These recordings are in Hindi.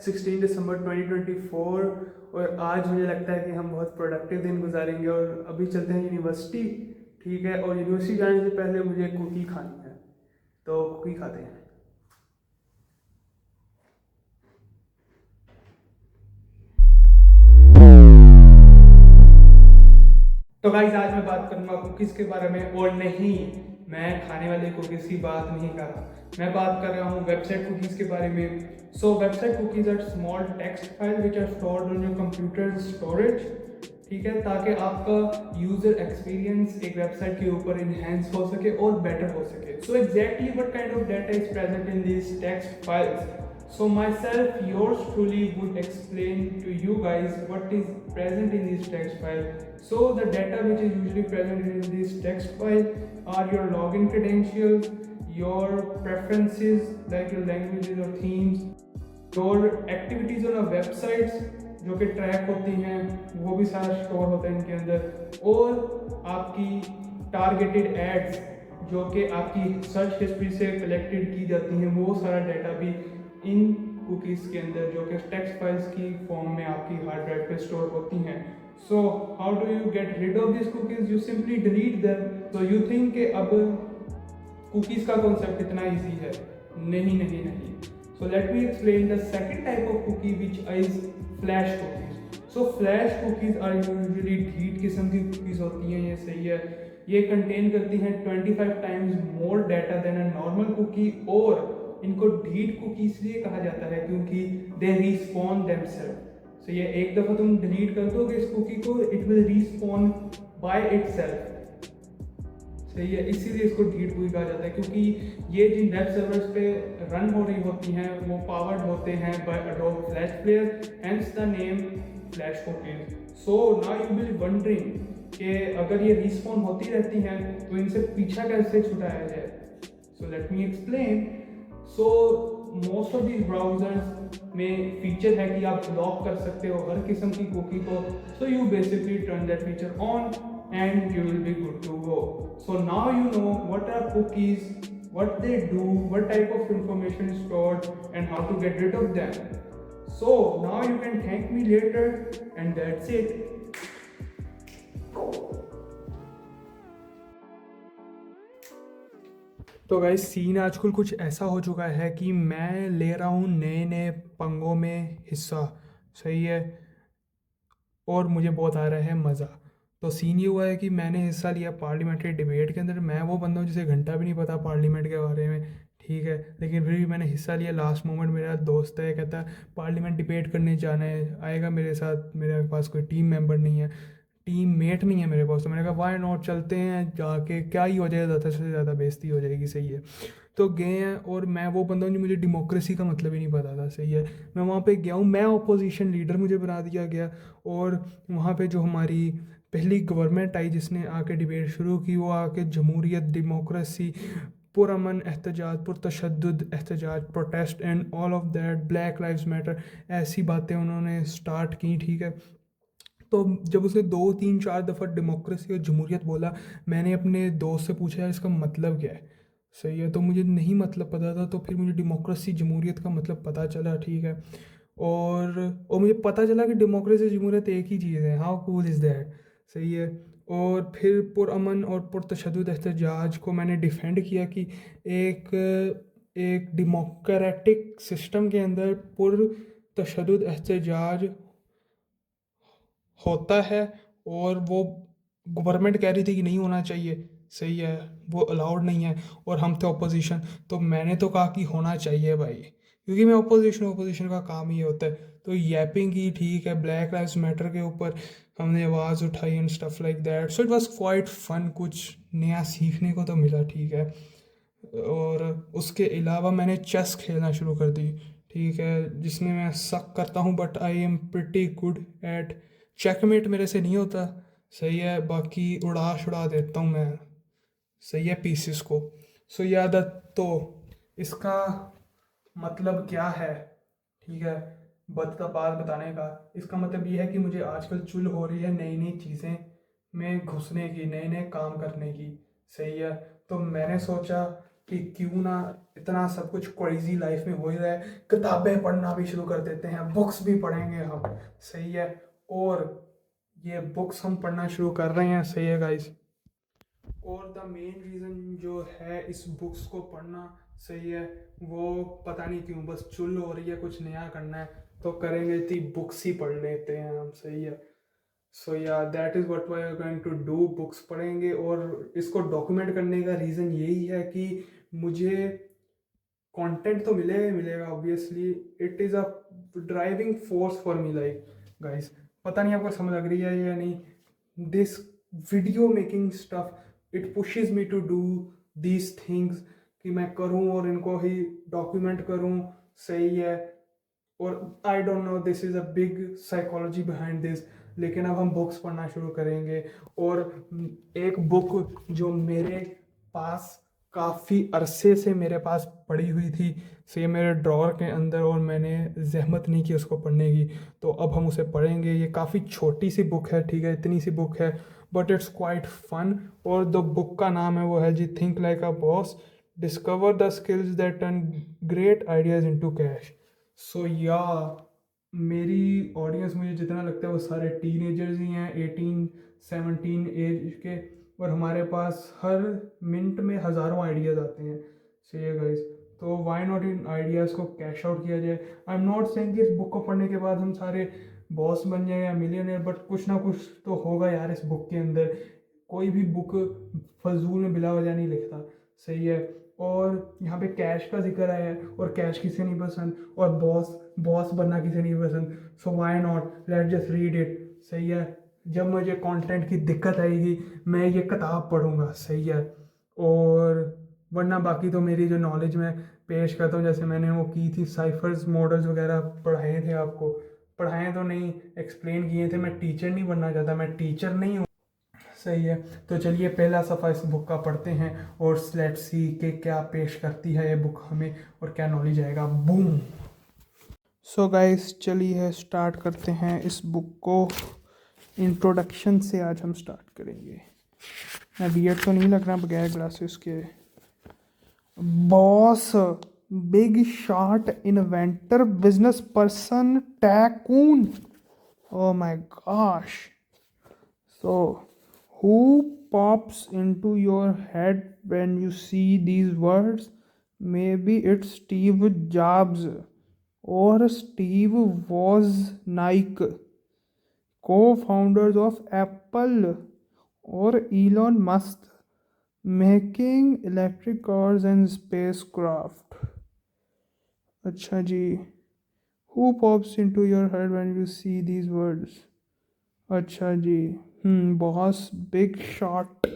16 दिसंबर 2024 और आज मुझे लगता है कि हम बहुत प्रोडक्टिव दिन गुजारेंगे और अभी चलते हैं यूनिवर्सिटी। ठीक है, और यूनिवर्सिटी जाने से पहले मुझे कुकी खानी है, तो कुकी खाते हैं। तो गाइस आज मैं बात करूंगा कुकीज़ के बारे में, और नहीं, मैं खाने वाले कुकीज़ की बात नहीं कर रहा। मैं बात कर रहा हूँ वेबसाइट कुकीज़ के बारे में। So website cookies are small text file which are stored on your computer storage. ठीक है, ताकि आपका यूज़र एक्सपीरियंस एक वेबसाइट के ऊपर इन्हेंस हो सके और बेटर हो सके। So exactly what kind of data is present in this text files? So myself, yours truly, would explain to you guys what is present in this text file. So the data which is usually present in this text file are your login credentials, your preferences like your languages or themes, your activities on a websites जो कि ट्रैक होती हैं, वो भी सारा स्टोर होता है इनके अंदर, और आपकी टारगेटेड एड्स जो कि आपकी सर्च हिस्ट्री से कलेक्टेड की जाती हैं, वो सारा डाटा भी इन कुकीज़ के अंदर जो कि टेक्स्ट फाइल्स की फॉर्म में आपकी हार्ड ड्राइव पे स्टोर होती हैं। So how do you get rid of this cookies? You simply delete them. तो यू थिंक कि अब कुकीज़ का कॉन्सेप्ट इतना ईजी है? नहीं नहीं नहीं। So let me explain the second type of cookie which is flash cookies. So flash cookies are usually ढीठ किस्म की कुकीज़ होती हैं, ये सही है। ये कंटेन करती हैं 25 times more data than a normal cookie, और इनको ढीठ कुकी इसलिए कहा जाता है क्योंकि दे रिस्पॉन देमसेल्फ। सो ये एक दफ़ा तुम डिलीट कर दोगे इस कुकी को, it will respawn by itself. सही है, इसीलिए इसको ढीठ कुकी कहा जाता है, क्योंकि ये जिन वेब सर्वर्स पे रन हो रही होती हैं वो पावर्ड होते हैं by Adobe flash player, hence the name flash cookies. So now you will wondering कि अगर ये रिस्पॉन होती रहती हैं तो इनसे पीछा कैसे छुड़ाया जाए? सो let me explain. So most of these browsers में फीचर है कि आप ब्लॉक कर सकते हो हर किस्म की कुकी को। So you basically turn that feature on and you will be good to go. So now you know what are cookies, what they do, what type of information is stored, and how to get rid of them. So now you can thank me later, and that's it. तो गाइस सीन आजकल कुछ ऐसा हो चुका है कि मैं ले रहा हूँ नए नए पंगों में हिस्सा। सही है, और मुझे बहुत आ रहा है मज़ा। तो सीन ये हुआ है कि मैंने हिस्सा लिया पार्लियामेंट्री डिबेट के अंदर। मैं वो बंदा हूँ जिसे घंटा भी नहीं पता पार्लियामेंट के बारे में, ठीक है, लेकिन फिर भी मैंने हिस्सा लिया। लास्ट मोमेंट मेरा दोस्त है, कहता है पार्लियामेंट डिबेट करने जाना है, आएगा मेरे साथ? मेरे पास कोई टीम मेंबर नहीं है, टीम मेट नहीं है मेरे पास। तो मैंने कहा वाई नॉट, चलते हैं, जाके क्या ही हो जाएगा, ज़्यादा से ज़्यादा बेइज्जती हो जाएगी। सही है, तो गए हैं, और मैं वो बंदा हूँ जो, मुझे डेमोक्रेसी का मतलब ही नहीं पता था। सही है, मैं वहाँ पे गया हूँ, मैं अपोजिशन लीडर मुझे बना दिया गया, और वहाँ पे जो हमारी पहली गवर्नमेंट आई जिसने आके डिबेट शुरू की, वो आके जमहूरियत, डेमोक्रेसी, पुरअमन एहतजाज, पुरतशद्दुद एहतजाज, protest and all of that, black lives matter, ऐसी बातें उन्होंने स्टार्ट की। ठीक है, तो जब उसने 2 3 4 दफ़ा डेमोक्रेसी और जमहूरियत बोला, मैंने अपने दोस्त से पूछा यार इसका मतलब क्या है। सही है, तो मुझे नहीं मतलब पता था, तो फिर मुझे डेमोक्रेसी जमहूरियत का मतलब पता चला। ठीक है, और मुझे पता चला कि डेमोक्रेसी जमहूरियत एक ही चीज़ है। How cool is that. सही है, और फिर पुरअमन और पुरतशद्दुद एहतजाज को मैंने डिफेंड किया कि एक एक डेमोक्रेटिक सिस्टम के अंदर पुरतशद्दुद एहतजाज होता है, और वो गवर्नमेंट कह रही थी कि नहीं होना चाहिए। सही है, वो अलाउड नहीं है, और हम थे अपोजिशन, तो मैंने तो कहा कि होना चाहिए भाई, क्योंकि मैं अपोजिशन का काम ही होता है। तो यैपिंग की, ठीक है, ब्लैक लाइव्स मैटर के ऊपर हमने आवाज़ उठाई and stuff like that. So it was quite fun, कुछ नया सीखने को तो मिला। ठीक है, और उसके अलावा मैंने चेस खेलना शुरू कर दी। ठीक है, जिसमें मैं सक करता हूँ, but I am pretty good at. Checkmate मेरे से नहीं होता। सही है, बाकी उड़ा देता हूँ मैं। सही है, पीसेस को। सो ये आदत, तो इसका मतलब क्या है? ठीक है, बता बात बताने का, इसका मतलब ये है कि मुझे आजकल चुल हो रही है नई नई चीज़ें में घुसने की, नए नए काम करने की। सही है, तो मैंने सोचा कि क्यों ना इतना सब कुछ क्रेजी लाइफ में हो ही रहा है, किताबें पढ़ना भी शुरू कर देते हैं, बुक्स भी पढ़ेंगे हम। सही है। और ये बुक्स हम पढ़ना शुरू कर रहे हैं। सही है गाइस। और द मेन रीज़न जो है इस बुक्स को पढ़ना, सही है, वो पता नहीं क्यों बस चुल हो रही है, कुछ नया करना है तो करेंगे तो बुक्स ही पढ़ लेते हैं हम। सही है। So yeah that is what we are going to do, books पढ़ेंगे। और इसको डॉक्यूमेंट करने का रीज़न यही है कि मुझे कंटेंट तो मिलेगा ही मिलेगा obviously. It is a driving force for me like guys. पता नहीं आपको समझ लग रही है या नहीं। This video making stuff it pushes me to do these things, कि मैं करूं और इनको ही डॉक्यूमेंट करूं। सही है। और आई don't no, this is a big psychology behind this. लेकिन अब हम बुक्स पढ़ना शुरू करेंगे। और एक बुक जो मेरे पास काफ़ी अरसे से मेरे पास पड़ी हुई थी, से मेरे ड्रॉअर के अंदर, और मैंने जहमत नहीं की उसको पढ़ने की, तो अब हम उसे पढ़ेंगे। ये काफ़ी छोटी सी बुक है, ठीक है, इतनी सी बुक है, बट इट्स क्वाइट फन। और द बुक का नाम है वो है जी, think like a boss, discover the skills that turn great ideas into cash. So या मेरी ऑडियंस, मुझे जितना लगता है वो सारे टीनेजर्स ही हैं, 18-17 एज के। और हमारे पास हर मिनट में हज़ारों आइडियाज़ आते हैं। सही है गाइस। तो वाई नॉट इन आइडियाज़ को कैश आउट किया जाए। आई एम नॉट सेइंग कि इस बुक को पढ़ने के बाद हम सारे बॉस बन जाए या मिलियनर, बट कुछ ना कुछ तो होगा यार इस बुक के अंदर। कोई भी बुक फजूल में बिला वजह नहीं लिखता। सही है। और यहाँ पे कैश का जिक्र आया है, और कैश किसे नहीं पसंद, और बॉस बॉस बनना किसे नहीं पसंद। So why not, let's just read it. सही है। जब मुझे कंटेंट की दिक्कत आएगी मैं ये किताब पढ़ूंगा। सही है। और वरना बाकी तो मेरी जो नॉलेज मैं पेश करता हूँ, जैसे मैंने वो की थी साइफर्स मॉडल्स वगैरह पढ़ाए थे आपको, पढ़ाए तो नहीं, एक्सप्लेन किए थे। मैं टीचर नहीं बनना चाहता, मैं टीचर नहीं हूँ। सही है। तो चलिए पहला सफ़ा इस बुक का पढ़ते हैं, और लेट्स सी के क्या पेश करती है ये बुक हमें, और क्या नॉलेज आएगा। बूम। सो गाइस चलिए स्टार्ट करते हैं इस बुक को। इंट्रोडक्शन से आज हम स्टार्ट करेंगे। मैं वियर्ड तो नहीं लग रहा बगैर ग्लासेस के। Boss, big shot, inventor, business person, tycoon. Oh my gosh. So, who pops into your head when you see these words? Maybe it's Steve Jobs, or Steve Wozniak, co-founders of Apple, or Elon Musk, making electric cars and spacecraft. अच्छा जी, who pops into your head when you see these words? अच्छा जी, boss, big shot,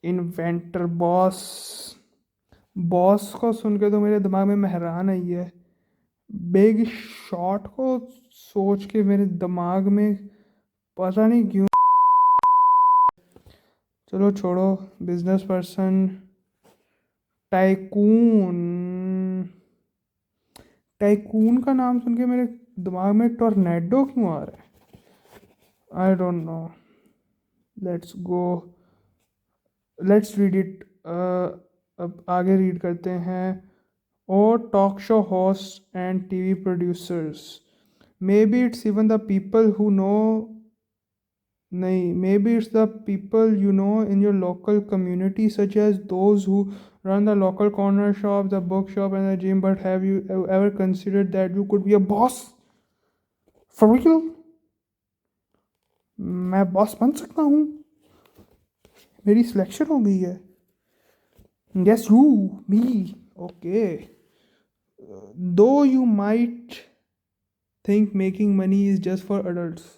inventor. Boss, boss को सुन के तो मेरे दिमाग में मेहरान आई है। बिग शॉट को सोच के मेरे दिमाग में पता नहीं क्यों। चलो छोड़ो। Business person, tycoon. टाइकून का नाम सुन के मेरे दिमाग में टोर्नेडो क्यों आ रहा है? I don't know. Let's go, let's read it. अब आगे रीड करते हैं। और talk show host and TV producers, maybe it's even the people who know, नहीं, maybe it's the people you know in your local community, such as those who run the local corner shop, the bookshop and the gym. But have you ever considered that you could be a boss? For real? मैं बॉस बन सकता हूँ? मेरी सिलेक्शन हो गई है। Yes, you, me. Okay. Though you might think making money is just for adults.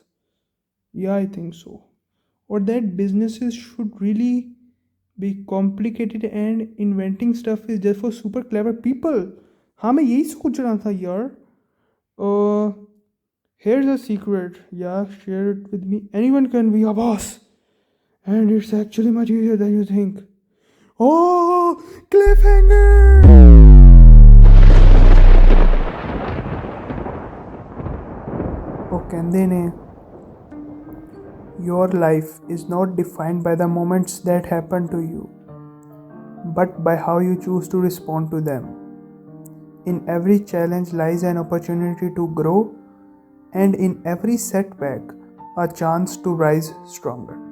Yeah, I think so. Or that businesses should really be complicated and inventing stuff is just for super clever people. हाँ, मैं यही सोच रहा था यार। Here's a secret. Yeah, share it with me. Anyone can be a boss. And it's actually much easier than you think. Oh, cliffhanger! ਉਹ ਕਹਿੰਦੇ ਨੇ, your life is not defined by the moments that happen to you, but by how you choose to respond to them. In every challenge lies an opportunity to grow, and in every setback, a chance to rise stronger.